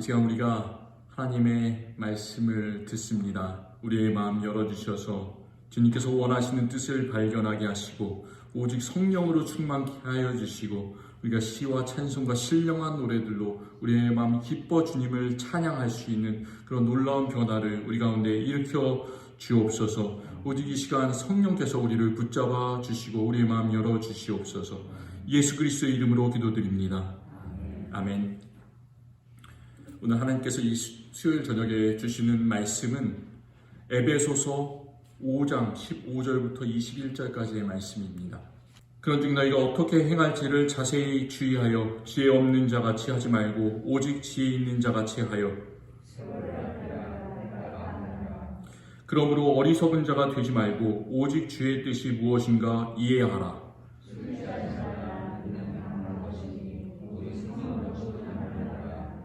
시간 우리가 하나님의 말씀을 듣습니다. 우리의 마음 열어주셔서 주님께서 원하시는 뜻을 발견하게 하시고 오직 성령으로 충만케 하여 주시고 우리가 시와 찬송과 신령한 노래들로 우리의 마음 기뻐 주님을 찬양할 수 있는 그런 놀라운 변화를 우리 가운데 일으켜 주옵소서. 오직 이 시간 성령께서 우리를 붙잡아 주시고 우리의 마음 열어 주시옵소서. 예수 그리스도의 이름으로 기도드립니다. 아멘. 오늘 하나님께서 이 수요일 저녁에 주시는 말씀은 에베소서 5장 15절부터 21절까지의 말씀입니다. 그런즉 너희가 어떻게 행할지를 자세히 주의하여 지혜 없는 자같이 하지 말고 오직 지혜 있는 자같이 하여 그러므로 어리석은 자가 되지 말고 오직 주의 뜻이 무엇인가 이해하라.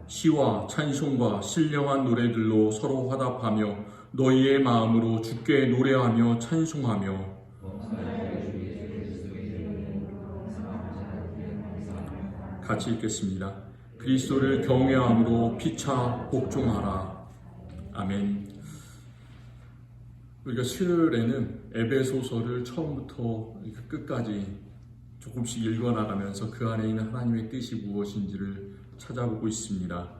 시와 찬송과 신령한 노래들로 서로 화답하며 너희의 마음으로 주께 노래하며 찬송하며 같이 읽겠습니다. 그리스도를 경외함으로 피차 복종하라. 아멘. 우리가 수요일에는 에베소서를 처음부터 끝까지 조금씩 읽어나가면서 그 안에 있는 하나님의 뜻이 무엇인지를 찾아보고 있습니다.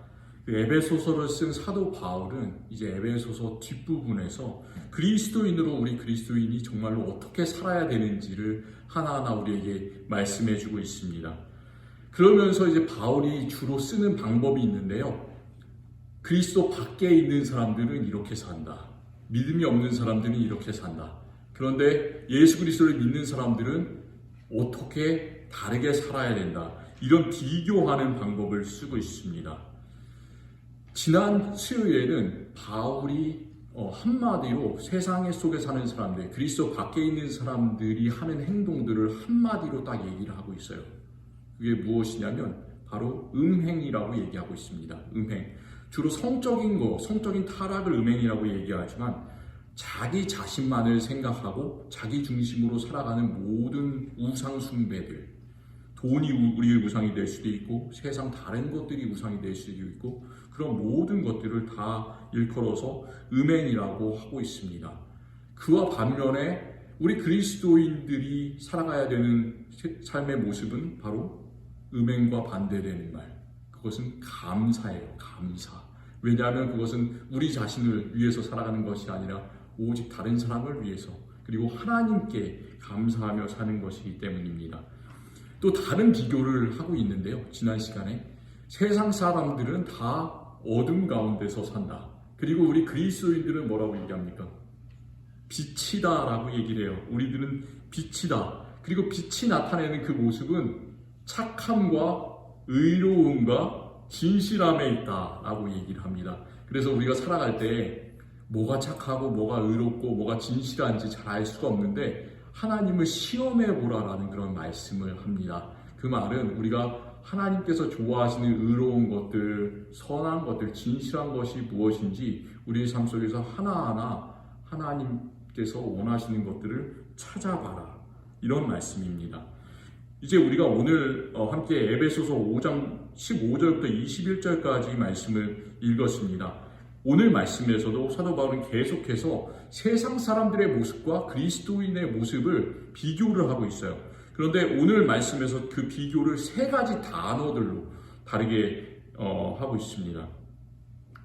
그 에베소서를 쓴 사도 바울은 이제 에베소서 뒷부분에서 그리스도인으로 우리 그리스도인이 정말로 어떻게 살아야 되는지를 하나하나 우리에게 말씀해주고 있습니다. 그러면서 이제 바울이 주로 쓰는 방법이 있는데요. 그리스도 밖에 있는 사람들은 이렇게 산다. 믿음이 없는 사람들은 이렇게 산다. 그런데 예수 그리스도를 믿는 사람들은 어떻게 다르게 살아야 된다. 이런 비교하는 방법을 쓰고 있습니다. 지난 수요일에는 바울이 한마디로 세상 속에 사는 사람들, 그리스도 밖에 있는 사람들이 하는 행동들을 한마디로 딱 얘기를 하고 있어요. 그게 무엇이냐면 바로 음행이라고 얘기하고 있습니다. 음행. 주로 성적인 거, 성적인 타락을 음행이라고 얘기하지만 자기 자신만을 생각하고 자기 중심으로 살아가는 모든 우상 숭배들, 돈이 우리의 우상이 될 수도 있고 세상 다른 것들이 우상이 될 수도 있고 그런 모든 것들을 다 일컬어서 음행이라고 하고 있습니다. 그와 반면에 우리 그리스도인들이 살아가야 되는 삶의 모습은 바로 음행과 반대되는 말. 그것은 감사예요. 감사. 왜냐하면 그것은 우리 자신을 위해서 살아가는 것이 아니라 오직 다른 사람을 위해서 그리고 하나님께 감사하며 사는 것이기 때문입니다. 또 다른 비교를 하고 있는데요. 지난 시간에 세상 사람들은 다 어둠 가운데서 산다. 그리고 우리 그리스도인들은 뭐라고 얘기합니까? 빛이다 라고 얘기를 해요. 우리들은 빛이다. 그리고 빛이 나타내는 그 모습은 착함과 의로움과 진실함에 있다 라고 얘기를 합니다. 그래서 우리가 살아갈 때 뭐가 착하고 뭐가 의롭고 뭐가 진실한지 잘 알 수가 없는데 하나님을 시험해 보라라는 그런 말씀을 합니다. 그 말은 우리가 하나님께서 좋아하시는 의로운 것들, 선한 것들, 진실한 것이 무엇인지 우리의 삶 속에서 하나하나 하나님께서 원하시는 것들을 찾아봐라. 이런 말씀입니다. 이제 우리가 오늘 함께 에베소서 5장 15절부터 21절까지 말씀을 읽었습니다. 오늘 말씀에서도 사도 바울은 계속해서 세상 사람들의 모습과 그리스도인의 모습을 비교를 하고 있어요. 그런데 오늘 말씀에서 그 비교를 세 가지 단어들로 다르게 하고 있습니다.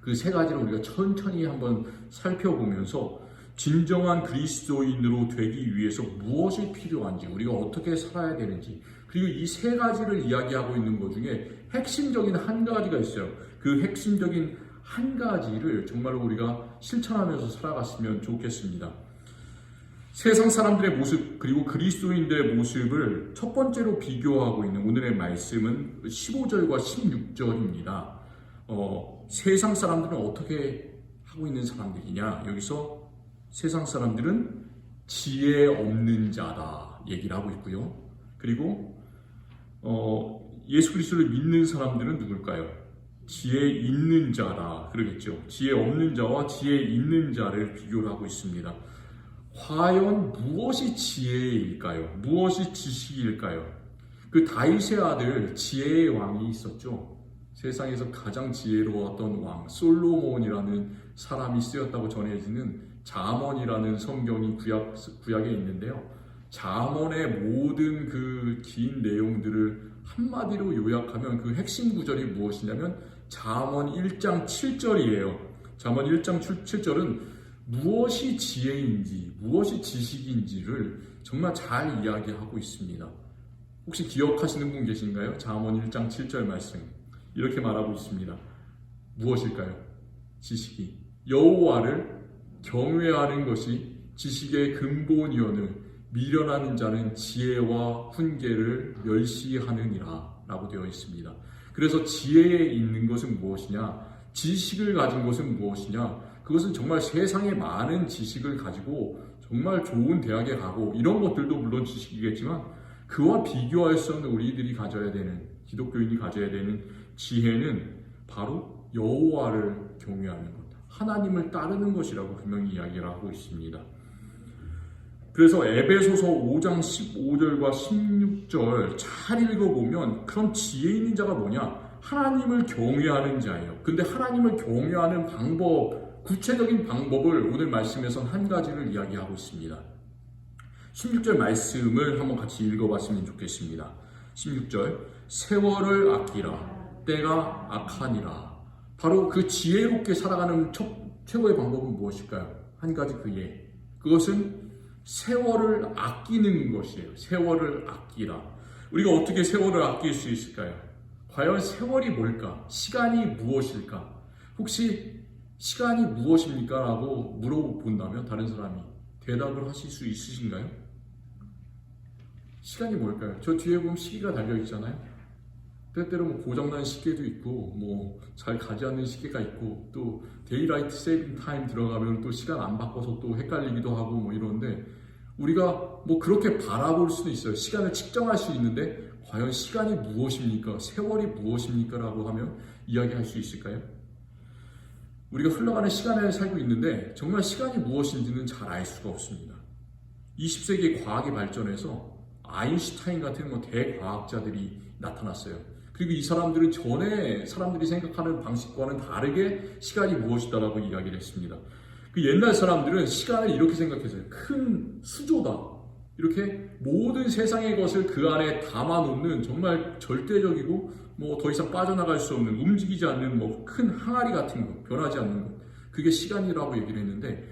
그 세 가지를 우리가 천천히 한번 살펴보면서 진정한 그리스도인으로 되기 위해서 무엇이 필요한지, 우리가 어떻게 살아야 되는지, 그리고 이 세 가지를 이야기하고 있는 것 중에 핵심적인 한 가지가 있어요. 그 핵심적인 한 가지를 정말로 우리가 실천하면서 살아갔으면 좋겠습니다. 세상 사람들의 모습 그리고 그리스도인들의 모습을 첫 번째로 비교하고 있는 오늘의 말씀은 15절과 16절입니다. 세상 사람들은 어떻게 하고 있는 사람들이냐? 여기서 세상 사람들은 지혜 없는 자다 얘기를 하고 있고요. 그리고 예수 그리스도를 믿는 사람들은 누굴까요? 지혜 있는 자라 그러겠죠. 지혜 없는 자와 지혜 있는 자를 비교를 하고 있습니다. 과연 무엇이 지혜일까요? 무엇이 지식일까요? 그 다윗의 아들 지혜의 왕이 있었죠. 세상에서 가장 지혜로웠던 왕 솔로몬이라는 사람이 쓰였다고 전해지는 잠언이라는 성경이 구약에 있는데요. 잠언의 모든 그 긴 내용들을 한마디로 요약하면 그 핵심 구절이 무엇이냐면 잠언 1장 7절이에요. 잠언 1장 7절은 무엇이 지혜인지, 무엇이 지식인지를 정말 잘 이야기하고 있습니다. 혹시 기억하시는 분 계신가요? 잠언 1장 7절 말씀. 이렇게 말하고 있습니다. 무엇일까요? 지식이. 여호와를 경외하는 것이 지식의 근본이오늘 미련하는 자는 지혜와 훈계를 멸시하느니라 라고 되어 있습니다. 그래서 지혜에 있는 것은 무엇이냐? 지식을 가진 것은 무엇이냐? 그것은 정말 세상에 많은 지식을 가지고 정말 좋은 대학에 가고 이런 것들도 물론 지식이겠지만 그와 비교할 수 없는 우리들이 가져야 되는, 기독교인이 가져야 되는 지혜는 바로 여호와를 경외하는 것, 하나님을 따르는 것이라고 분명히 이야기를 하고 있습니다. 그래서 에베소서 5장 15절과 16절 잘 읽어보면 그런 지혜 있는 자가 뭐냐? 하나님을 경외하는 자예요. 근데 하나님을 경외하는 방법, 구체적인 방법을 오늘 말씀에서 한 가지를 이야기하고 있습니다. 16절 말씀을 한번 같이 읽어봤으면 좋겠습니다. 16절, 세월을 아끼라, 때가 악하니라. 바로 그 지혜롭게 살아가는 최고의 방법은 무엇일까요? 한 가지 그 예. 그것은 세월을 아끼는 것이에요. 세월을 아끼라. 우리가 어떻게 세월을 아낄 수 있을까요? 과연 세월이 뭘까? 시간이 무엇일까? 혹시 시간이 무엇입니까? 라고 물어본다면 다른 사람이 대답을 하실 수 있으신가요? 시간이 뭘까요? 저 뒤에 보면 시계가 달려있잖아요. 때때로 뭐 고장난 시계도 있고 뭐 잘 가지 않는 시계가 있고 또 데이라이트 세이빙 타임 들어가면 또 시간 안 바꿔서 또 헷갈리기도 하고 뭐 이런데 우리가 뭐 그렇게 바라볼 수도 있어요. 시간을 측정할 수 있는데 과연 시간이 무엇입니까? 세월이 무엇입니까? 라고 하면 이야기할 수 있을까요? 우리가 흘러가는 시간에 살고 있는데 정말 시간이 무엇인지는 잘 알 수가 없습니다. 20세기의 과학이 발전해서 아인슈타인 같은 뭐 대과학자들이 나타났어요. 그리고 이 사람들은 전에 사람들이 생각하는 방식과는 다르게 시간이 무엇이다라고 이야기를 했습니다. 그 옛날 사람들은 시간을 이렇게 생각했어요. 큰 수조다. 이렇게 모든 세상의 것을 그 안에 담아놓는 정말 절대적이고 뭐 더 이상 빠져나갈 수 없는 움직이지 않는 뭐 큰 항아리 같은 것, 변하지 않는 것. 그게 시간이라고 얘기를 했는데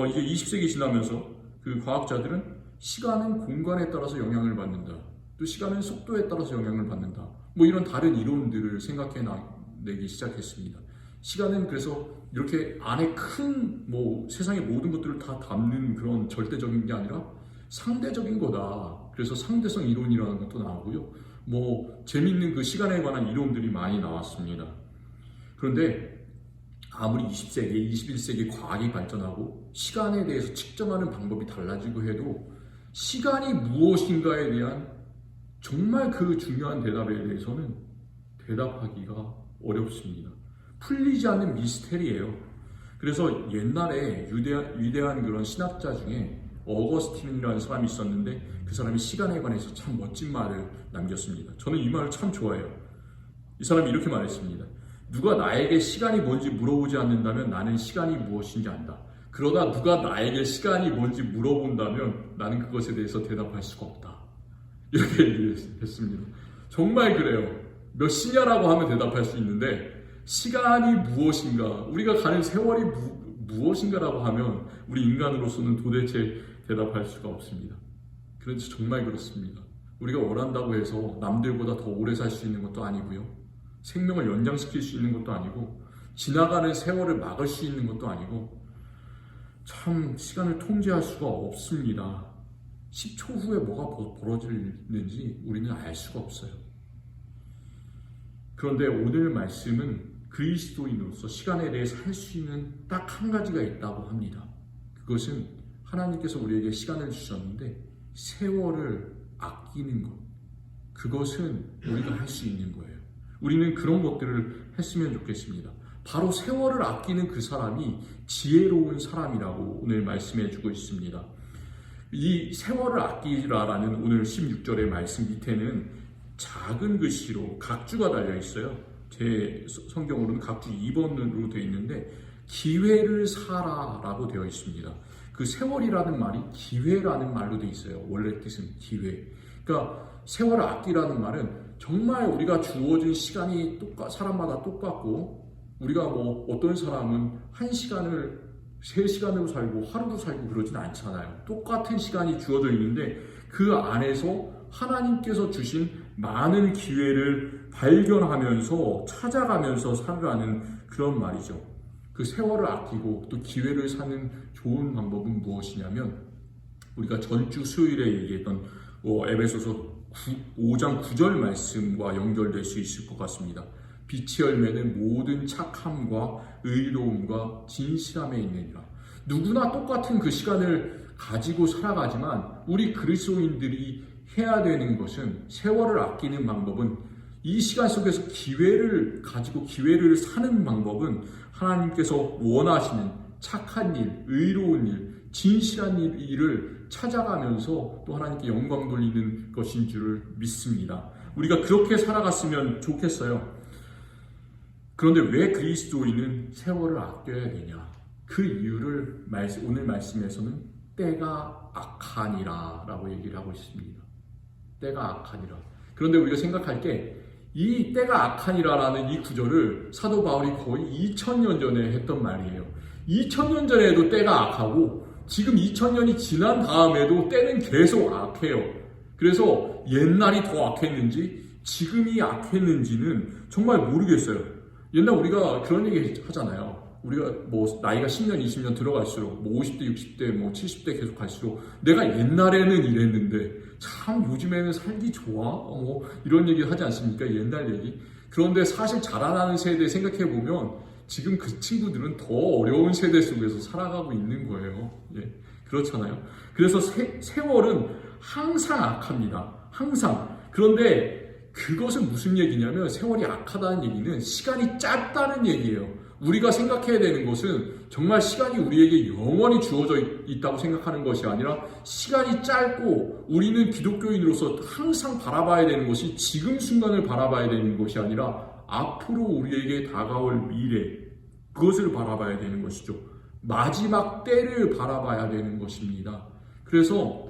이제 20세기 지나면서 그 과학자들은 시간은 공간에 따라서 영향을 받는다. 또 시간은 속도에 따라서 영향을 받는다. 뭐 이런 다른 이론들을 생각해내기 시작했습니다. 시간은 그래서 이렇게 안에 큰 뭐 세상의 모든 것들을 다 담는 그런 절대적인 게 아니라 상대적인 거다. 그래서 상대성 이론이라는 것도 나오고요. 뭐 재밌는 그 시간에 관한 이론들이 많이 나왔습니다. 그런데 아무리 20세기, 21세기 과학이 발전하고 시간에 대해서 측정하는 방법이 달라지고 해도 시간이 무엇인가에 대한 정말 그 중요한 대답에 대해서는 대답하기가 어렵습니다. 풀리지 않는 미스테리예요. 그래서 옛날에 위대한 그런 신학자 중에 어거스틴이라는 사람이 있었는데 그 사람이 시간에 관해서 참 멋진 말을 남겼습니다. 저는 이 말을 참 좋아해요. 이 사람이 이렇게 말했습니다. 누가 나에게 시간이 뭔지 물어보지 않는다면 나는 시간이 무엇인지 안다. 그러나 누가 나에게 시간이 뭔지 물어본다면 나는 그것에 대해서 대답할 수가 없다. 이렇게 얘기했습니다. 정말 그래요. 몇 시냐라고 하면 대답할 수 있는데 시간이 무엇인가, 우리가 가는 세월이 무엇인가라고 하면 우리 인간으로서는 도대체 대답할 수가 없습니다. 그래서 정말 그렇습니다. 우리가 원한다고 해서 남들보다 더 오래 살 수 있는 것도 아니고요. 생명을 연장시킬 수 있는 것도 아니고 지나가는 세월을 막을 수 있는 것도 아니고 참 시간을 통제할 수가 없습니다. 10초 후에 뭐가 벌어지는지 우리는 알 수가 없어요. 그런데 오늘 말씀은 그리스도인으로서 시간에 대해 살 수 있는 딱 한 가지가 있다고 합니다. 그것은 하나님께서 우리에게 시간을 주셨는데 세월을 아끼는 것. 그것은 우리가 할 수 있는 거예요. 우리는 그런 것들을 했으면 좋겠습니다. 바로 세월을 아끼는 그 사람이 지혜로운 사람이라고 오늘 말씀해 주고 있습니다. 이 세월을 아끼라라는 오늘 16절의 말씀 밑에는 작은 글씨로 각주가 달려 있어요. 제 성경으로는 각주 2번으로 되어 있는데 기회를 사라라고 되어 있습니다. 그 세월이라는 말이 기회라는 말로 되어 있어요. 원래 뜻은 기회. 그러니까 세월을 아끼라는 말은 정말 우리가 주어진 시간이 사람마다 똑같고, 우리가 뭐 어떤 사람은 1시간을 3시간으로 살고 하루도 살고 그러진 않잖아요. 똑같은 시간이 주어져 있는데 그 안에서 하나님께서 주신 많은 기회를 발견하면서 찾아가면서 살으라는 그런 말이죠. 그 세월을 아끼고 또 기회를 사는 좋은 방법은 무엇이냐면, 우리가 전주 수요일에 얘기했던 에베소서 5장 9절 말씀과 연결될 수 있을 것 같습니다. 빛의 열매는 모든 착함과 의로움과 진실함에 있느니라. 누구나 똑같은 그 시간을 가지고 살아가지만 우리 그리스도인들이 해야 되는 것은, 세월을 아끼는 방법은, 이 시간 속에서 기회를 가지고 기회를 사는 방법은 하나님께서 원하시는 착한 일, 의로운 일, 진실한 일을 찾아가면서 또 하나님께 영광 돌리는 것인 줄을 믿습니다. 우리가 그렇게 살아갔으면 좋겠어요. 그런데 왜 그리스도인은 세월을 아껴야 되냐? 그 이유를 오늘 말씀에서는 때가 악하니라 라고 얘기를 하고 있습니다. 때가 악하니라. 그런데 우리가 생각할 게, 이 때가 악하니라라는 이 구절을 사도 바울이 거의 2000년 전에 했던 말이에요. 2000년 전에도 때가 악하고 지금 2000년이 지난 다음에도 때는 계속 악해요. 그래서 옛날이 더 악했는지 지금이 악했는지는 정말 모르겠어요. 옛날 우리가 그런 얘기 하잖아요. 우리가 뭐 나이가 10년, 20년 들어갈수록 뭐 50대, 60대, 뭐 70대 계속 갈수록 내가 옛날에는 이랬는데 참 요즘에는 살기 좋아? 뭐 이런 얘기 하지 않습니까? 옛날 얘기. 그런데 사실 자라나는 세대 생각해보면 지금 그 친구들은 더 어려운 세대 속에서 살아가고 있는 거예요. 예, 그렇잖아요. 그래서 세월은 항상 악합니다. 항상. 그런데 그것은 무슨 얘기냐면, 세월이 악하다는 얘기는 시간이 짧다는 얘기예요. 우리가 생각해야 되는 것은 정말 시간이 우리에게 영원히 주어져 있다고 생각하는 것이 아니라, 시간이 짧고 우리는 기독교인으로서 항상 바라봐야 되는 것이 지금 순간을 바라봐야 되는 것이 아니라 앞으로 우리에게 다가올 미래, 그것을 바라봐야 되는 것이죠. 마지막 때를 바라봐야 되는 것입니다. 그래서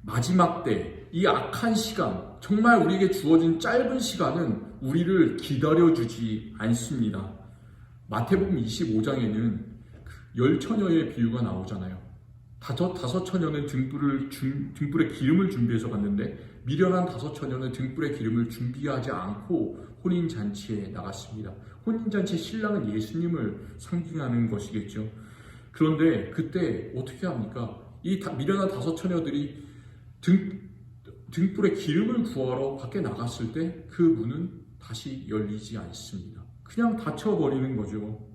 마지막 때, 이 악한 시간, 정말 우리에게 주어진 짧은 시간은 우리를 기다려주지 않습니다. 마태복음 25장에는 10처녀의 비유가 나오잖아요. 다섯 처녀는 등불에 기름을 준비해서 갔는데, 미련한 5처녀는 등불에 기름을 준비하지 않고 혼인잔치에 나갔습니다. 혼인잔치 신랑은 예수님을 상징하는 것이겠죠. 그런데 그때 어떻게 합니까? 이 미련한 5처녀들이 등불에 기름을 구하러 밖에 나갔을 때 그 문은 다시 열리지 않습니다. 그냥 닫혀버리는 거죠.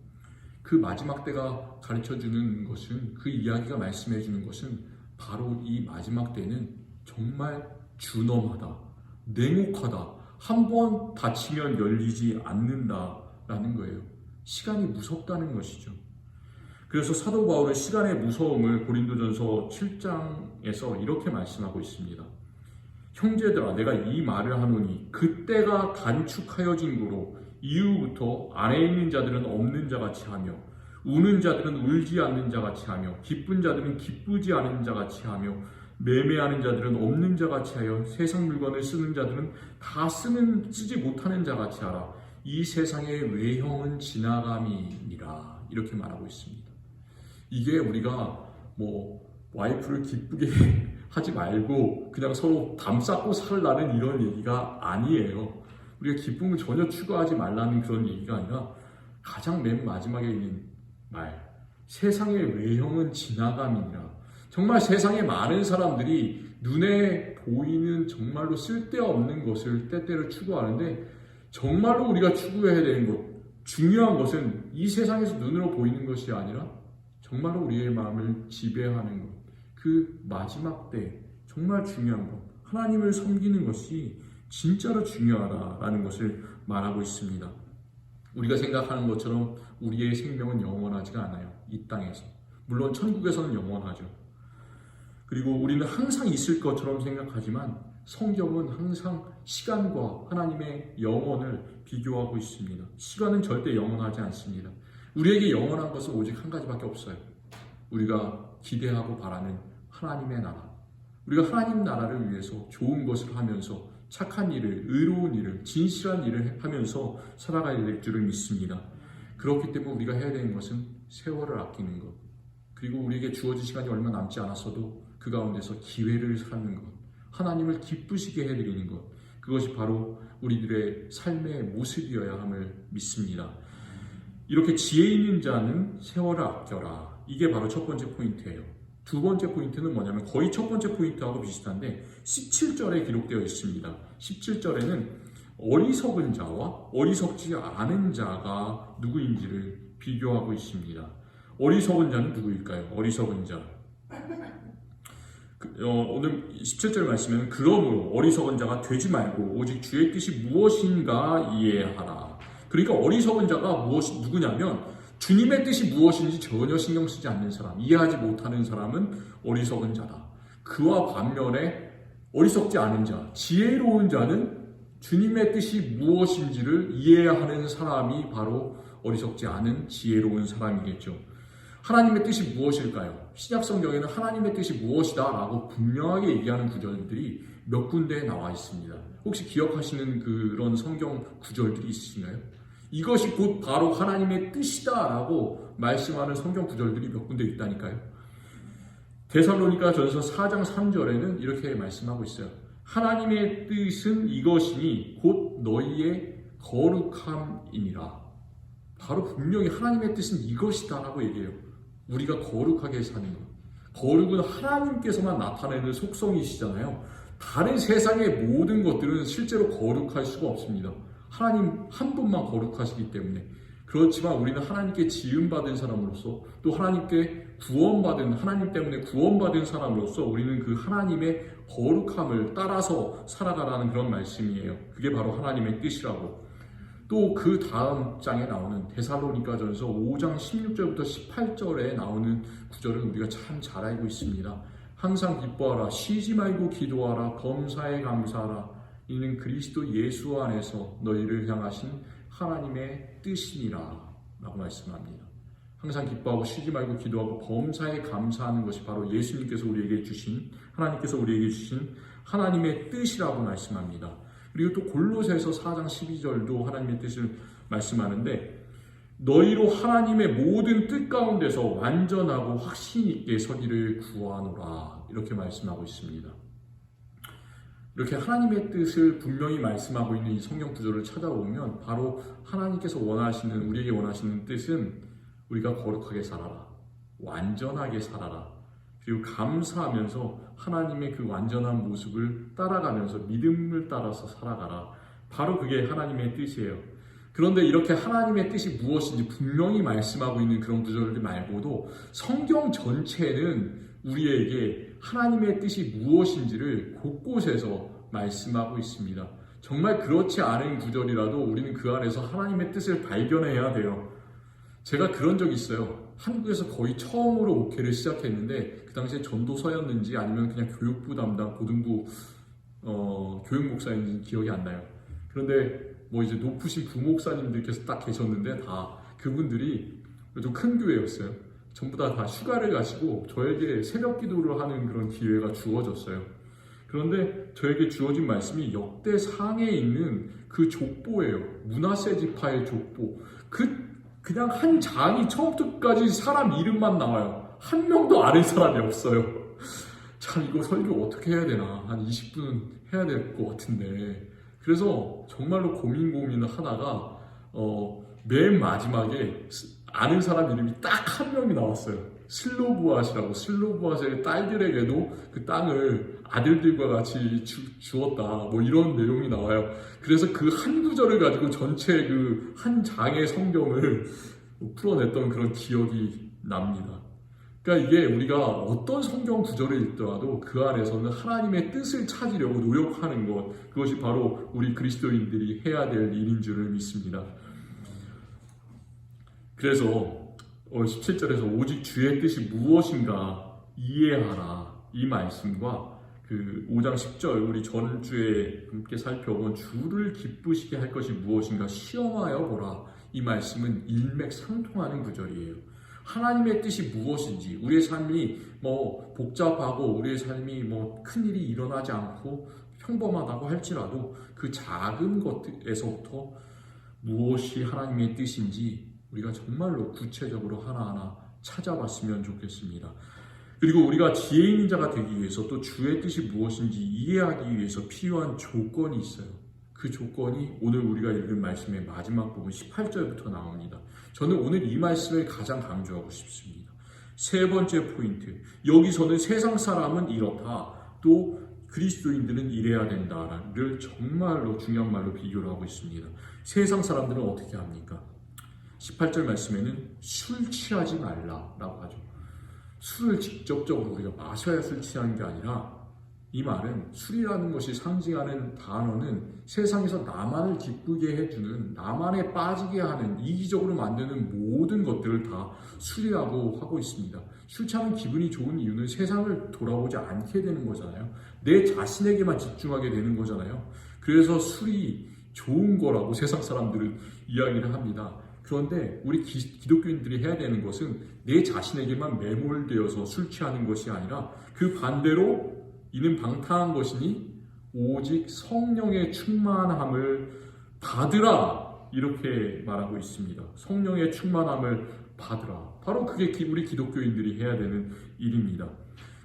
그 마지막 때가 가르쳐주는 것은, 그 이야기가 말씀해주는 것은 바로 이 마지막 때는 정말 준엄하다, 냉혹하다, 한번 닫히면 열리지 않는다라는 거예요. 시간이 무섭다는 것이죠. 그래서 사도 바울은 시간의 무서움을 고린도전서 7장에서 이렇게 말씀하고 있습니다. 형제들아, 내가 이 말을 하노니 그때가 단축하여진 고로 이후부터 안에 있는 자들은 없는 자같이 하며, 우는 자들은 울지 않는 자같이 하며, 기쁜 자들은 기쁘지 않은 자같이 하며, 매매하는 자들은 없는 자같이 하여, 세상 물건을 쓰는 자들은 다 쓰지 못하는 자같이 하라. 이 세상의 외형은 지나감이니라. 이렇게 말하고 있습니다. 이게 우리가 뭐 와이프를 기쁘게 하지 말고 그냥 서로 담쌓고 살라는 이런 얘기가 아니에요. 우리가 기쁨을 전혀 추구하지 말라는 그런 얘기가 아니라, 가장 맨 마지막에 있는 말, 세상의 외형은 지나감이니라. 정말 세상에 많은 사람들이 눈에 보이는 정말로 쓸데없는 것을 때때로 추구하는데, 정말로 우리가 추구해야 되는 것, 중요한 것은 이 세상에서 눈으로 보이는 것이 아니라 정말로 우리의 마음을 지배하는 것, 그 마지막 때 정말 중요한 것, 하나님을 섬기는 것이 진짜로 중요하다라는 것을 말하고 있습니다. 우리가 생각하는 것처럼 우리의 생명은 영원하지가 않아요. 이 땅에서. 물론 천국에서는 영원하죠. 그리고 우리는 항상 있을 것처럼 생각하지만 성경은 항상 시간과 하나님의 영원을 비교하고 있습니다. 시간은 절대 영원하지 않습니다. 우리에게 영원한 것은 오직 한 가지밖에 없어요. 우리가 기대하고 바라는 하나님의 나라. 우리가 하나님 나라를 위해서 좋은 것을 하면서 착한 일을, 의로운 일을, 진실한 일을 하면서 살아가야 될 줄을 믿습니다. 그렇기 때문에 우리가 해야 되는 것은 세월을 아끼는 것, 그리고 우리에게 주어진 시간이 얼마 남지 않았어도 그 가운데서 기회를 갖는 것, 하나님을 기쁘시게 해드리는 것, 그것이 바로 우리들의 삶의 모습이어야 함을 믿습니다. 이렇게 지혜 있는 자는 세월을 아껴라. 이게 바로 첫 번째 포인트예요. 두 번째 포인트는 뭐냐면 거의 첫 번째 포인트하고 비슷한데 17절에 기록되어 있습니다. 17절에는 어리석은 자와 어리석지 않은 자가 누구인지를 비교하고 있습니다. 어리석은 자는 누구일까요? 어리석은 자. 오늘 17절 말씀에는 그러므로 어리석은 자가 되지 말고 오직 주의 뜻이 무엇인가 이해하라. 그러니까 어리석은 자가 누구냐면 주님의 뜻이 무엇인지 전혀 신경 쓰지 않는 사람, 이해하지 못하는 사람은 어리석은 자다. 그와 반면에 어리석지 않은 자, 지혜로운 자는 주님의 뜻이 무엇인지를 이해하는 사람이 바로 어리석지 않은 지혜로운 사람이겠죠. 하나님의 뜻이 무엇일까요? 신약 성경에는 하나님의 뜻이 무엇이다 라고 분명하게 얘기하는 구절들이 몇 군데에 나와 있습니다. 혹시 기억하시는 그런 성경 구절들이 있으신가요? 이것이 곧 바로 하나님의 뜻이다 라고 말씀하는 성경 구절들이 몇 군데 있다니까요. 데살로니가 전서 4장 3절에는 이렇게 말씀하고 있어요. 하나님의 뜻은 이것이니 곧 너희의 거룩함이니라. 바로 분명히 하나님의 뜻은 이것이다 라고 얘기해요. 우리가 거룩하게 사는 것. 거룩은 하나님께서만 나타내는 속성이시잖아요. 다른 세상의 모든 것들은 실제로 거룩할 수가 없습니다. 하나님 한 분만 거룩하시기 때문에. 그렇지만 우리는 하나님께 지음받은 사람으로서 또 하나님께 구원받은, 하나님 때문에 구원받은 사람으로서 우리는 그 하나님의 거룩함을 따라서 살아가라는 그런 말씀이에요. 그게 바로 하나님의 뜻이라고. 또 그 다음 장에 나오는 데살로니가전서 5장 16절부터 18절에 나오는 구절은 우리가 참 잘 알고 있습니다. 항상 기뻐하라, 쉬지 말고 기도하라, 범사에 감사하라. 이는 그리스도 예수 안에서 너희를 향하신 하나님의 뜻이니라 라고 말씀합니다. 항상 기뻐하고 쉬지 말고 기도하고 범사에 감사하는 것이 바로 예수님께서 우리에게 주신, 하나님께서 우리에게 주신 하나님의 뜻이라고 말씀합니다. 그리고 또 골로새서 4장 12절도 하나님의 뜻을 말씀하는데 너희로 하나님의 모든 뜻 가운데서 완전하고 확신 있게 서기를 구하노라 이렇게 말씀하고 있습니다. 이렇게 하나님의 뜻을 분명히 말씀하고 있는 이 성경 구절을 찾아보면 바로 하나님께서 원하시는, 우리에게 원하시는 뜻은 우리가 거룩하게 살아라, 완전하게 살아라, 그리고 감사하면서 하나님의 그 완전한 모습을 따라가면서 믿음을 따라서 살아가라. 바로 그게 하나님의 뜻이에요. 그런데 이렇게 하나님의 뜻이 무엇인지 분명히 말씀하고 있는 그런 구절들 말고도 성경 전체는 우리에게 하나님의 뜻이 무엇인지를 곳곳에서 말씀하고 있습니다. 정말 그렇지 않은 구절이라도 우리는 그 안에서 하나님의 뜻을 발견해야 돼요. 제가 그런 적이 있어요. 한국에서 거의 처음으로 목회를 시작했는데 그 당시에 전도서였는지 아니면 그냥 교육부 담당 고등부 교육 목사인지 기억이 안 나요. 그런데 뭐 이제 높으신 부목사님들께서 딱 계셨는데 다 그분들이 좀 큰 교회였어요. 전부 다 휴가를 가시고 저에게 새벽 기도를 하는 그런 기회가 주어졌어요. 그런데 저에게 주어진 말씀이 역대상에 있는 그 족보예요. 므낫세 지파의 족보. 그냥 한 장이 처음부터 끝까지 사람 이름만 나와요. 한 명도 아는 사람이 없어요. 참 이거 설교 어떻게 해야 되나. 한 20분 해야 될 것 같은데. 그래서 정말로 고민을 하다가 맨 마지막에 아는 사람 이름이 딱 한 명이 나왔어요. 슬로브앗이라고. 슬로브앗의 딸들에게도 그 땅을 아들들과 같이 주었다. 뭐 이런 내용이 나와요. 그래서 그 한 구절을 가지고 전체 그 한 장의 성경을 풀어냈던 그런 기억이 납니다. 그러니까 이게 우리가 어떤 성경 구절을 읽더라도 그 안에서는 하나님의 뜻을 찾으려고 노력하는 것, 그것이 바로 우리 그리스도인들이 해야 될 일인 줄을 믿습니다. 그래서 17절에서 오직 주의 뜻이 무엇인가 이해하라 이 말씀과 그 5장 10절 우리 전주에 함께 살펴본 주를 기쁘시게 할 것이 무엇인가 시험하여 보라. 이 말씀은 일맥상통하는 구절이에요. 하나님의 뜻이 무엇인지, 우리의 삶이 뭐 복잡하고 우리의 삶이 뭐 큰일이 일어나지 않고 평범하다고 할지라도 그 작은 것에서부터 무엇이 하나님의 뜻인지 우리가 정말로 구체적으로 하나하나 찾아봤으면 좋겠습니다. 그리고 우리가 지혜 있는 자가 되기 위해서 또 주의 뜻이 무엇인지 이해하기 위해서 필요한 조건이 있어요. 그 조건이 오늘 우리가 읽은 말씀의 마지막 부분 18절부터 나옵니다. 저는 오늘 이 말씀을 가장 강조하고 싶습니다. 세 번째 포인트, 여기서는 세상 사람은 이렇다, 또 그리스도인들은 이래야 된다를 정말로 중요한 말로 비교를 하고 있습니다. 세상 사람들은 어떻게 합니까? 18절 말씀에는 술 취하지 말라라고 하죠. 술을 직접적으로 우리가 마셔야 술 취하는 게 아니라, 이 말은 술이라는 것이 상징하는 단어는 세상에서 나만을 기쁘게 해주는, 나만에 빠지게 하는, 이기적으로 만드는 모든 것들을 다 술이라고 하고 있습니다. 술 취하면 기분이 좋은 이유는 세상을 돌아보지 않게 되는 거잖아요. 내 자신에게만 집중하게 되는 거잖아요. 그래서 술이 좋은 거라고 세상 사람들은 이야기를 합니다. 그런데 우리 기독교인들이 해야 되는 것은 내 자신에게만 매몰되어서 술 취하는 것이 아니라 그 반대로 이는 방탕한 것이니 오직 성령의 충만함을 받으라, 이렇게 말하고 있습니다. 성령의 충만함을 받으라. 바로 그게 우리 기독교인들이 해야 되는 일입니다.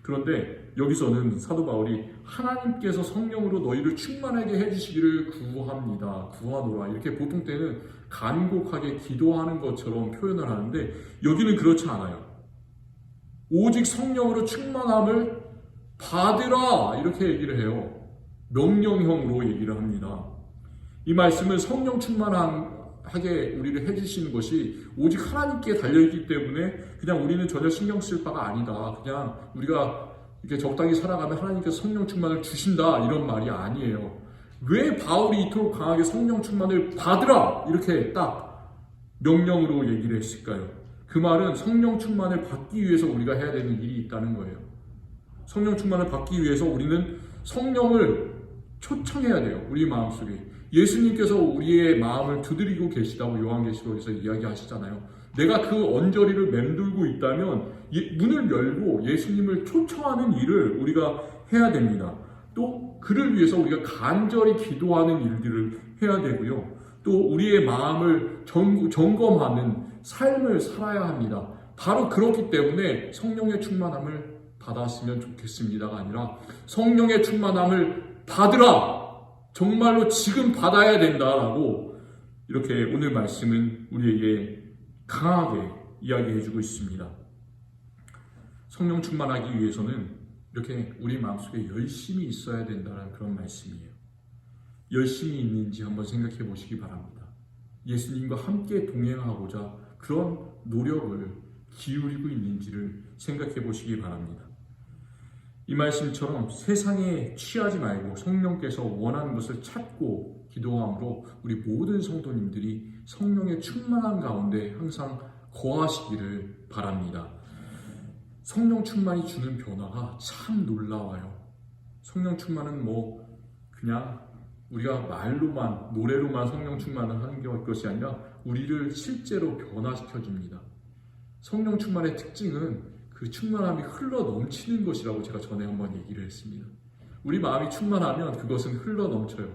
그런데 여기서는 사도 바울이 하나님께서 성령으로 너희를 충만하게 해주시기를 구합니다, 구하노라, 이렇게 보통 때는 간곡하게 기도하는 것처럼 표현을 하는데 여기는 그렇지 않아요. 오직 성령으로 충만함을 받으라, 이렇게 얘기를 해요. 명령형으로 얘기를 합니다. 이 말씀은 성령 충만하게 우리를 해주시는 것이 오직 하나님께 달려있기 때문에 그냥 우리는 전혀 신경 쓸 바가 아니다, 그냥 우리가 이렇게 적당히 살아가면 하나님께서 성령 충만을 주신다, 이런 말이 아니에요. 왜 바울이 이토록 강하게 성령 충만을 받으라 이렇게 딱 명령으로 얘기를 했을까요? 그 말은 성령 충만을 받기 위해서 우리가 해야 되는 일이 있다는 거예요. 성령 충만을 받기 위해서 우리는 성령을 초청해야 돼요. 우리 마음속에. 예수님께서 우리의 마음을 두드리고 계시다고 요한계시록에서 이야기하시잖아요. 내가 그 언저리를 맴돌고 있다면 문을 열고 예수님을 초청하는 일을 우리가 해야 됩니다. 또 그를 위해서 우리가 간절히 기도하는 일들을 해야 되고요. 또 우리의 마음을 점검하는 삶을 살아야 합니다. 바로 그렇기 때문에 성령의 충만함을 받았으면 좋겠습니다가 아니라 성령의 충만함을 받으라, 정말로 지금 받아야 된다라고 이렇게 오늘 말씀은 우리에게 강하게 이야기해주고 있습니다. 성령 충만하기 위해서는 이렇게 우리 마음속에 열심이 있어야 된다는 그런 말씀이에요. 열심이 있는지 한번 생각해 보시기 바랍니다. 예수님과 함께 동행하고자 그런 노력을 기울이고 있는지를 생각해 보시기 바랍니다. 이 말씀처럼 세상에 취하지 말고 성령께서 원하는 것을 찾고 기도함으로 우리 모든 성도님들이 성령의 충만한 가운데 항상 거하시기를 바랍니다. 성령 충만이 주는 변화가 참 놀라워요. 성령 충만은 뭐 그냥 우리가 말로만, 노래로만 성령 충만을 하는 것이 아니라 우리를 실제로 변화시켜 줍니다. 성령 충만의 특징은 그 충만함이 흘러 넘치는 것이라고 제가 전에 한번 얘기를 했습니다. 우리 마음이 충만하면 그것은 흘러 넘쳐요.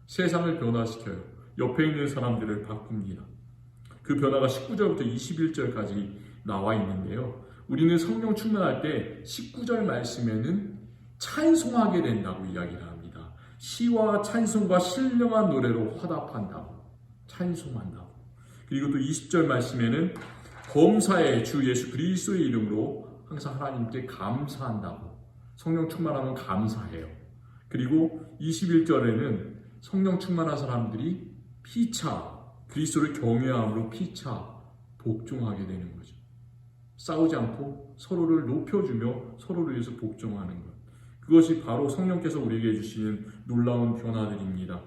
세상을 변화시켜요. 옆에 있는 사람들을 바꿉니다. 그 변화가 19절부터 21절까지 나와 있는데요. 우리는 성령 충만할 때 19절 말씀에는 찬송하게 된다고 이야기를 합니다. 시와 찬송과 신령한 노래로 화답한다고, 찬송한다고. 그리고 또 20절 말씀에는 범사에 주 예수 그리스도의 이름으로 항상 하나님께 감사한다고, 성령 충만하면 감사해요. 그리고 21절에는 성령 충만한 사람들이 피차, 그리스도를 경외함으로 피차 복종하게 되는 거죠. 싸우지 않고 서로를 높여주며 서로를 위해서 복종하는 것. 그것이 바로 성령께서 우리에게 해주시는 놀라운 변화들입니다.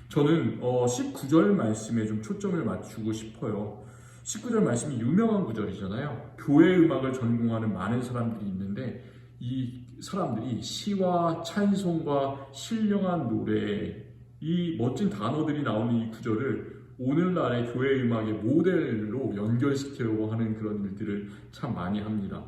저는 19절 말씀에 좀 초점을 맞추고 싶어요. 19절 말씀이 유명한 구절이잖아요. 교회 음악을 전공하는 많은 사람들이 있는데 이 사람들이 시와 찬송과 신령한 노래, 이 멋진 단어들이 나오는 이 구절을 오늘날의 교회 음악의 모델로 연결시키려고 하는 그런 일들을 참 많이 합니다.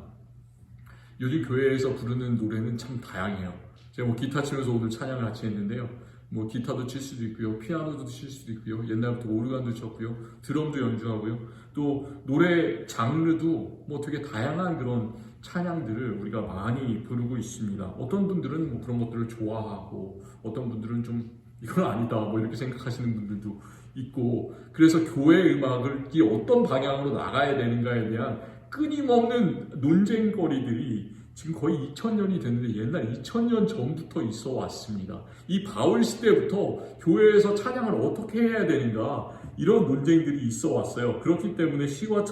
요즘 교회에서 부르는 노래는 참 다양해요. 제가 뭐 기타 치면서 오늘 찬양을 같이 했는데요. 뭐 기타도 칠 수도 있고요, 피아노도 칠 수도 있고요, 옛날부터 오르간도 쳤고요, 드럼도 연주하고요, 또 노래 장르도 뭐 되게 다양한 그런 찬양들을 우리가 많이 부르고 있습니다. 어떤 분들은 뭐 그런 것들을 좋아하고, 어떤 분들은 좀 이건 아니다 뭐 이렇게 생각하시는 분들도 있고, 그래서 교회 음악을 이 어떤 방향으로 나가야 되는가에 대한 끊임없는 논쟁거리들이 지금 거의 2000년이 됐는데 옛날 2000년 전부터 있어 왔습니다. 이 바울 시대부터 교회에서 찬양을 어떻게 해야 되는가, 이런 논쟁들이 있어 왔어요. 그렇기 때문에 시와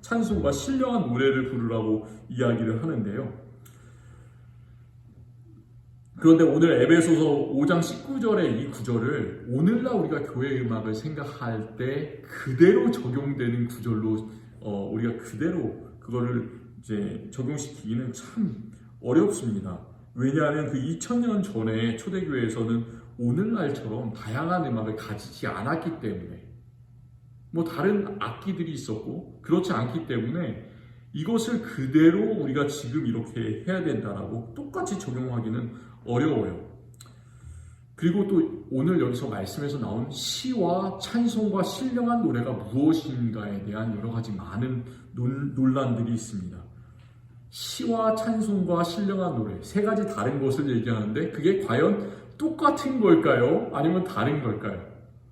찬송과 신령한 노래를 부르라고 이야기를 하는데요. 그런데 오늘 에베소서 5장 19절의 이 구절을 오늘날 우리가 교회 음악을 생각할 때 그대로 적용되는 구절로 우리가 그대로 그거를 이제 적용시키기는 참 어렵습니다. 왜냐하면 그 2000년 전에 초대교회에서는 오늘날처럼 다양한 음악을 가지지 않았기 때문에, 뭐 다른 악기들이 있었고 그렇지 않기 때문에 이것을 그대로 우리가 지금 이렇게 해야 된다라고 똑같이 적용하기는 어려워요. 그리고 또 오늘 여기서 말씀에서 나온 시와 찬송과 신령한 노래가 무엇인가에 대한 여러 가지 많은 논란들이 있습니다. 시와 찬송과 신령한 노래, 세 가지 다른 것을 얘기하는데 그게 과연 똑같은 걸까요? 아니면 다른 걸까요?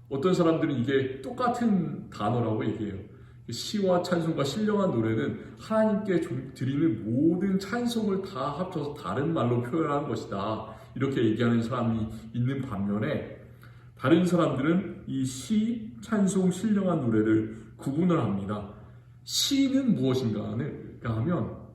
어떤 사람들은 이게 똑같은 단어라고 얘기해요. 시와 찬송과 신령한 노래는 하나님께 드리는 모든 찬송을 다 합쳐서 다른 말로 표현한 것이다, 이렇게 얘기하는 사람이 있는 반면에, 다른 사람들은 이 시, 찬송, 신령한 노래를 구분을 합니다. 시는 무엇인가 하면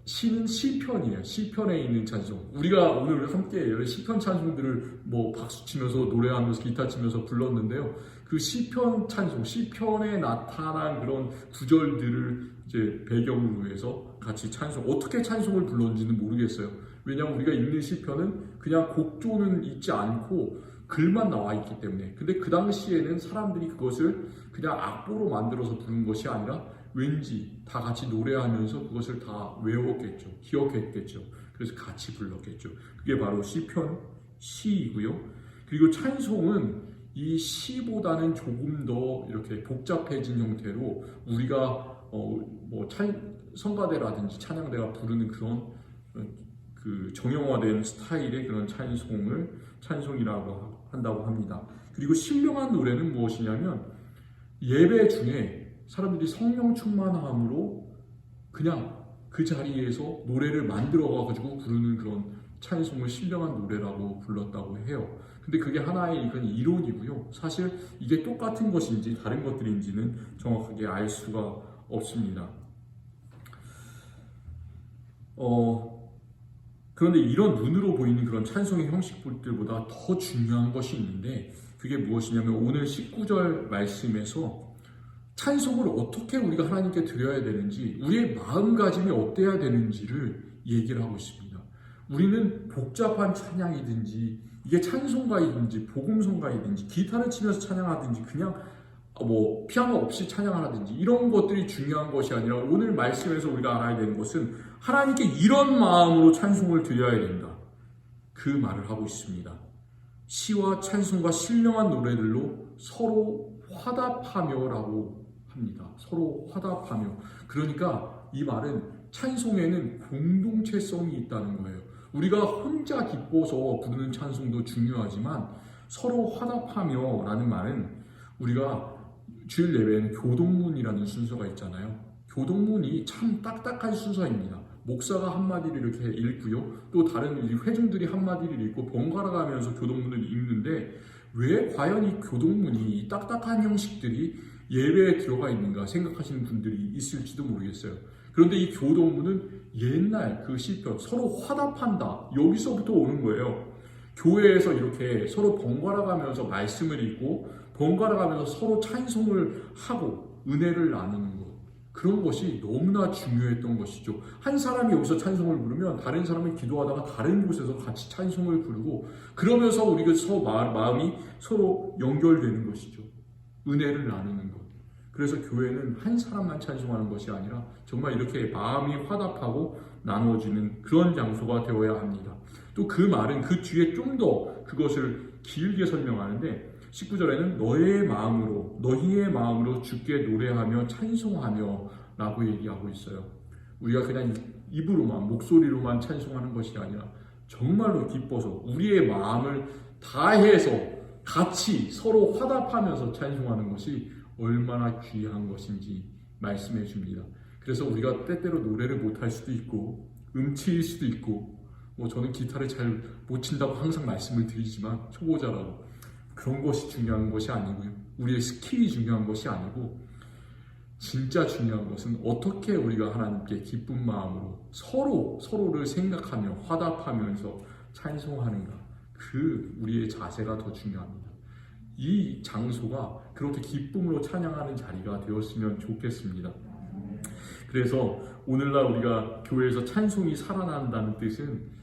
시는 시편이에요. 시편에 있는 찬송. 우리가 오늘 함께 시편 찬송들을 뭐 박수치면서 노래하면서 기타 치면서 불렀는데요. 그 시편 찬송, 시편에 나타난 그런 구절들을 이제 배경으로 해서 같이 어떻게 찬송을 불렀는지는 모르겠어요. 왜냐하면 우리가 읽는 시편은 그냥 곡조는 있지 않고 글만 나와 있기 때문에. 근데 그 당시에는 사람들이 그것을 그냥 악보로 만들어서 부른 것이 아니라 왠지 다 같이 노래하면서 그것을 다 외웠겠죠. 기억했겠죠. 그래서 같이 불렀겠죠. 그게 바로 시편, 시이고요. 그리고 찬송은 이 시보다는 조금 더 이렇게 복잡해진 형태로 우리가 성가대라든지 찬양대가 부르는 그런 그 정형화된 스타일의 그런 찬송이라고 한다고 합니다. 그리고 신령한 노래는 무엇이냐면 예배 중에 사람들이 성령 충만함으로 그냥 그 자리에서 노래를 만들어가지고 부르는 그런 찬송을 신령한 노래라고 불렀다고 해요. 근데 그게 하나의 이론이고요. 사실 이게 똑같은 것인지 다른 것들인지는 정확하게 알 수가 없습니다. 그런데 이런 눈으로 보이는 그런 찬송의 형식들보다 더 중요한 것이 있는데 그게 무엇이냐면 오늘 19절 말씀에서 찬송을 어떻게 우리가 하나님께 드려야 되는지, 우리의 마음가짐이 어때야 되는지를 얘기를 하고 있습니다. 우리는 복잡한 찬양이든지 이게 찬송가이든지 복음성가이든지 기타를 치면서 찬양하든지 그냥 피아노 없이 찬양을 하든지 이런 것들이 중요한 것이 아니라 오늘 말씀에서 우리가 알아야 되는 것은 하나님께 이런 마음으로 찬송을 드려야 된다, 그 말을 하고 있습니다. 시와 찬송과 신령한 노래들로 서로 화답하며라고 합니다. 서로 화답하며. 그러니까 이 말은 찬송에는 공동체성이 있다는 거예요. 우리가 혼자 기뻐서 부르는 찬송도 중요하지만 서로 화답하며 라는 말은, 우리가 주일 예배에는 교동문이라는 순서가 있잖아요. 교동문이 참 딱딱한 순서입니다. 목사가 한마디를 이렇게 읽고요, 또 다른 회중들이 한마디를 읽고 번갈아 가면서 교동문을 읽는데 왜 과연 이 교동문이, 이 딱딱한 형식들이 예배에 들어가 있는가 생각하시는 분들이 있을지도 모르겠어요. 그런데 이 교동문은 옛날 그 시편, 서로 화답한다, 여기서부터 오는 거예요. 교회에서 이렇게 서로 번갈아 가면서 말씀을 읽고 번갈아 가면서 서로 찬송을 하고 은혜를 나누는 것, 그런 것이 너무나 중요했던 것이죠. 한 사람이 여기서 찬송을 부르면 다른 사람은 기도하다가 다른 곳에서 같이 찬송을 부르고 그러면서 우리가 마음이 서로 연결되는 것이죠. 은혜를 나누는 것. 그래서 교회는 한 사람만 찬송하는 것이 아니라 정말 이렇게 마음이 화답하고 나누어지는 그런 장소가 되어야 합니다. 또 그 말은 그 뒤에 좀 더 그것을 길게 설명하는데 19절에는 너희의 마음으로 주께 노래하며 찬송하며 라고 얘기하고 있어요. 우리가 그냥 입으로만 목소리로만 찬송하는 것이 아니라 정말로 기뻐서 우리의 마음을 다해서 같이 서로 화답하면서 찬송하는 것이 얼마나 귀한 것인지 말씀해 줍니다. 그래서 우리가 때때로 노래를 못할 수도 있고 음치일 수도 있고 저는 기타를 잘 못 친다고 항상 말씀을 드리지만 초보자라고 그런 것이 중요한 것이 아니고요. 우리의 스킬이 중요한 것이 아니고 진짜 중요한 것은 어떻게 우리가 하나님께 기쁜 마음으로 서로를 생각하며 화답하면서 찬송하는가. 그 우리의 자세가 더 중요합니다. 이 장소가 그렇게 기쁨으로 찬양하는 자리가 되었으면 좋겠습니다. 그래서 오늘날 우리가 교회에서 찬송이 살아난다는 뜻은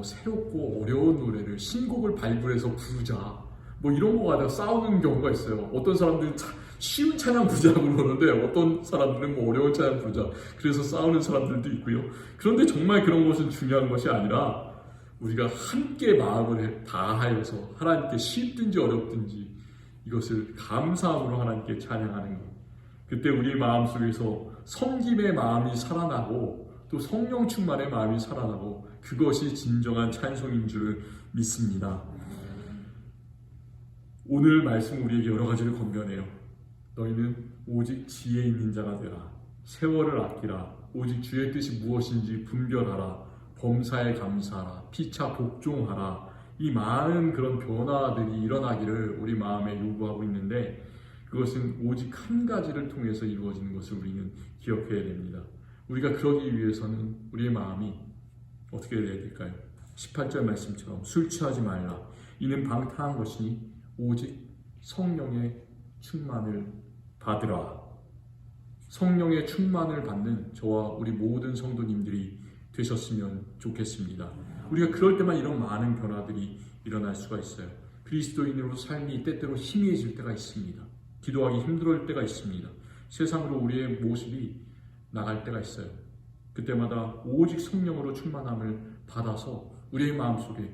새롭고 어려운 노래를 신곡을 발굴해서 부르자 이런 거 가지고 싸우는 경우가 있어요. 어떤 사람들은 쉬운 찬양 부르자고 그러는데 어떤 사람들은 어려운 찬양 부르자 그래서 싸우는 사람들도 있고요. 그런데 정말 그런 것은 중요한 것이 아니라 우리가 함께 마음을 다하여서 하나님께 쉽든지 어렵든지 이것을 감사함으로 하나님께 찬양하는 것. 그때 우리 마음속에서 섬김의 마음이 살아나고 또 성령 충만의 마음이 살아나고 그것이 진정한 찬송인 줄 믿습니다. 오늘 말씀 우리에게 여러 가지를 건면해요. 너희는 오직 지혜 있는 자가 되라. 세월을 아끼라. 오직 주의 뜻이 무엇인지 분별하라. 범사에 감사하라. 피차 복종하라. 이 많은 그런 변화들이 일어나기를 우리 마음에 요구하고 있는데 그것은 오직 한 가지를 통해서 이루어지는 것을 우리는 기억해야 됩니다. 우리가 그러기 위해서는 우리의 마음이 어떻게 해야 될까요? 18절 말씀처럼 술 취하지 말라. 이는 방탕한 것이니 오직 성령의 충만을 받으라. 성령의 충만을 받는 저와 우리 모든 성도님들이 되셨으면 좋겠습니다. 우리가 그럴 때만 이런 많은 변화들이 일어날 수가 있어요. 그리스도인으로 삶이 때때로 희미해질 때가 있습니다. 기도하기 힘들 때가 있습니다. 세상으로 우리의 모습이 나갈 때가 있어요. 그때마다 오직 성령으로 충만함을 받아서 우리의 마음속에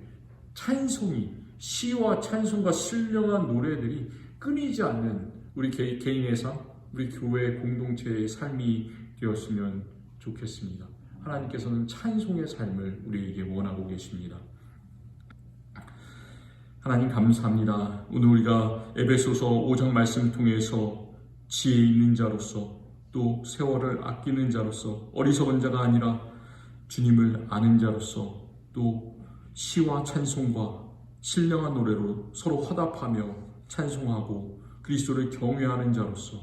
찬송이 시와 찬송과 신령한 노래들이 끊이지 않는 우리 개인의 삶, 우리 교회 공동체의 삶이 되었으면 좋겠습니다. 하나님께서는 찬송의 삶을 우리에게 원하고 계십니다. 하나님 감사합니다. 오늘 우리가 에베소서 5장 말씀 통해서 지혜 있는 자로서 또 세월을 아끼는 자로서 어리석은 자가 아니라 주님을 아는 자로서 또 시와 찬송과 신령한 노래로 서로 화답하며 찬송하고 그리스도를 경외하는 자로서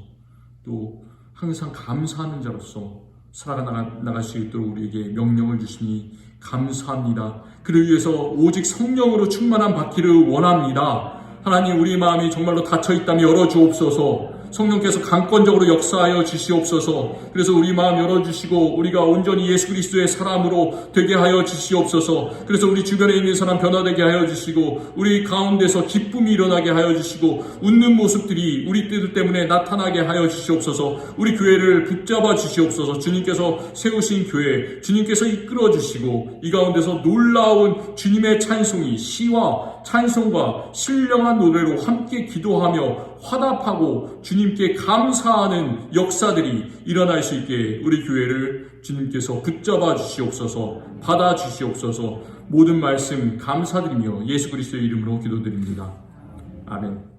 또 항상 감사하는 자로서 살아나갈 수 있도록 우리에게 명령을 주시니 감사합니다. 그를 위해서 오직 성령으로 충만함 받기를 원합니다. 하나님 우리 마음이 정말로 닫혀있다면 열어주옵소서. 성령께서 강권적으로 역사하여 주시옵소서. 그래서 우리 마음 열어주시고 우리가 온전히 예수 그리스도의 사람으로 되게 하여 주시옵소서. 그래서 우리 주변에 있는 사람 변화되게 하여 주시고 우리 가운데서 기쁨이 일어나게 하여 주시고 웃는 모습들이 우리 뜻 때문에 나타나게 하여 주시옵소서. 우리 교회를 붙잡아 주시옵소서. 주님께서 세우신 교회, 주님께서 이끌어 주시고 이 가운데서 놀라운 주님의 찬송이 시와 찬송과 신령한 노래로 함께 기도하며 화답하고 주님께 감사하는 역사들이 일어날 수 있게 우리 교회를 주님께서 붙잡아 주시옵소서. 받아 주시옵소서. 모든 말씀 감사드리며 예수 그리스도의 이름으로 기도드립니다. 아멘.